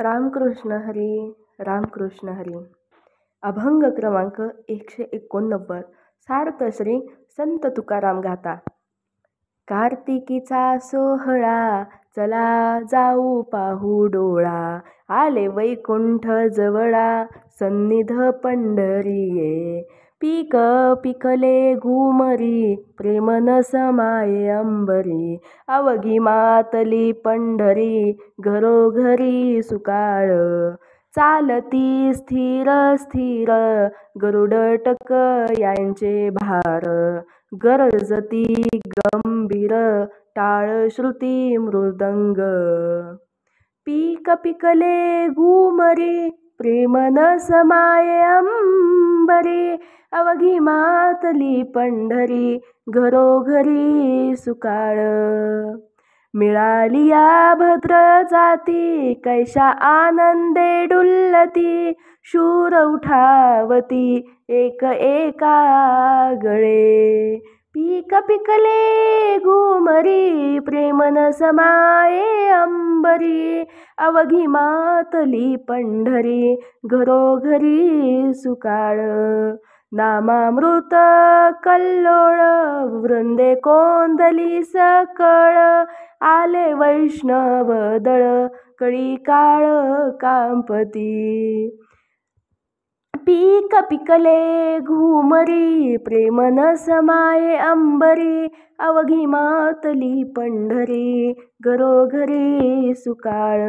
रामकृष्ण हरी. रामकृष्ण हरी. अभंग क्रमांक 189. सार्थ श्री संत तुकाराम गाथा. कार्तिकीचा सोहळा चला जाऊ पाहू डोळा, आले वैकुंठ जवळा सन्निध पंढरीये. पीक पिकले घुमरी प्रेमन समाये अंबरी, अवघी मातली पंढरी घरोघरी सुकाळ. चालती स्थिर स्थिर गरुड टक यांचे भार, गरजती गंभीर टाळ श्रुती मृदंग. पीक पिकले घुमरी प्रेमन समाये अंबरी, अवघी मातली पंढरी घरोघरी सुकाळ. मिळाली या भद्र जाती कैशा आनंदे डुलती, शूर उठावती एक एका गळे. पीक पिकले घुमरी प्रेमन समाये अंबरी, अवघी मातली पंढरी घरोघरी सुकाळ. नामामृत कल्लोळ वृंदे कोंदली सकळ, आले वैष्णव दळ कळी काळ कांपती. पीक पिकले घुमरी प्रेमन समाये अंबरी, अवघी मातली पंढरी घरोघरी सुकाळ.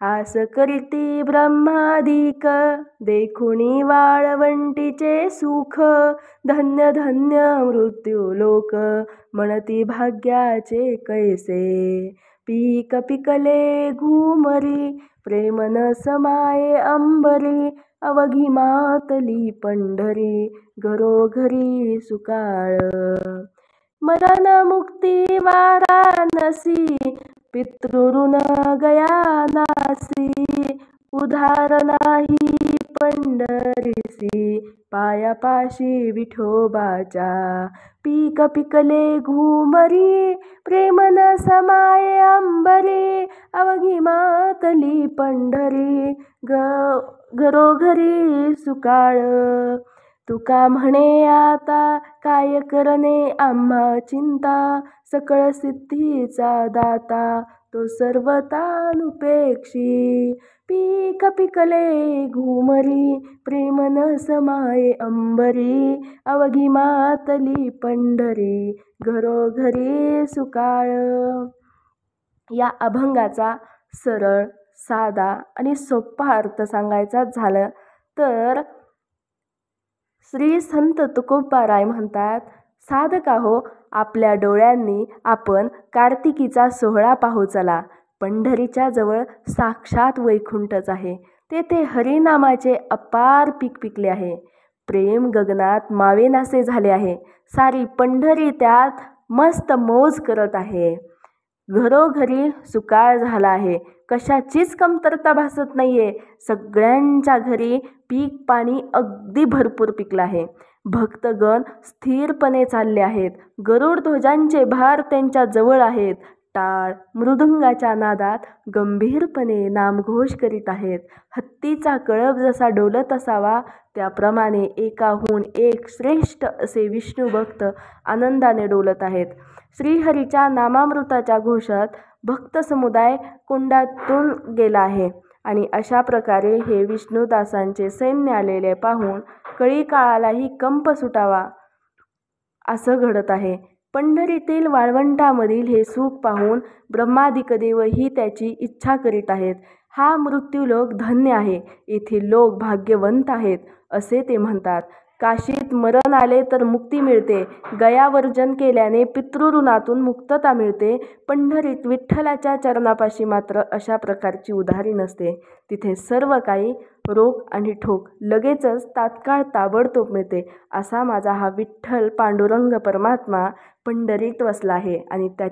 आस करीती ब्रह्मादिक देखुनी वाळवंटीचे सुख, धन्य धन्य मृत्यू लोक म्हणती भाग्याचे कैसे. पीक पिकले घुमरी प्रेमन समाये अंबरी, अवघी मातली पंढरी घरोघरी सुकाळ. मरण मुक्ती वाराणसी पितृऋण गया नासी, उधार नाही पंढरीसी पायापाशी विठोबाच्या. पीक पिकले घुमरी प्रेमन समाये अंबरी, अवघी मातली पंढरी घरोघरी सुकाळ. तुका म्हणे आता काय करणे आम्हा चिंता, सकळ सिद्धीचा दाता तो सर्वतानुपेक्षी. पीक पिकले घुमरी प्रेमन समाये अंबरी, अवघी मातली पंढरी घरोघरी सुकाळ. या अभंगाचा सरळ साधा आणि सोपा अर्थ सांगायचा झालं तर, श्री संत तुकोबाराय म्हणतात, साधकाहो, आपल्या डोळ्यांनी आपण कार्तिकीचा सोहळा पाहू चला. पंढरीच्या जवळ साक्षात वैकुंठच आहे. तेथे हरिनामाचे अपार पीक पिकले आहे. प्रेम गगनात मावेनासे झाले आहे. सारी पंढरी त्यात मस्त मौज करत आहे. घरोघरी सुकाळ झाला आहे. कशाचीच कमतरता भासत नाहीये. सगळ्यांच्या घरी पीक पाणी अगदी भरपूर पिकलं आहे. भक्तगण स्थिरपणे चालले आहेत. गरुड ध्वजांचे भार त्यांच्या जवळ आहेत. टाळ मृदुंगाच्या नादात गंभीरपणे नामघोष करीत आहेत. हत्तीचा कळप जसा डोलत असावा त्याप्रमाणे एकाहून एक श्रेष्ठ असे विष्णू भक्त आनंदाने डोलत आहेत. श्रीहरीच्या नामामृताच्या घोषात भक्त समुदाय कुंडातून गेला आहे. आणि अशा प्रकारे हे विष्णुदासांचे सैन्य आलेले पाहून कळी काळालाही कंप सुटावा असं घडत आहे. पंढरीतील वाळवंटामधील हे सुख पाहून ब्रह्मादिक देवही त्याची इच्छा करीत आहेत. हा मृत्यूलोक धन्य आहे. येथील लोक भाग्यवंत आहेत असे ते म्हणतात. काशीत मरण आले तर मुक्ती मिळते. गयावर्जन केल्याने पितृऋणातून मुक्तता मिळते. पंढरीत विठ्ठलाच्या चरणापाशी मात्र अशा प्रकारची उधारी नसते. तिथे सर्व काही रोख आणि ठोक लगेचच तात्काळ ताबडतोब मिळते. असा माझा हा विठ्ठल पांडुरंग परमात्मा पंढरीत वसला आहे आणि त्याच्या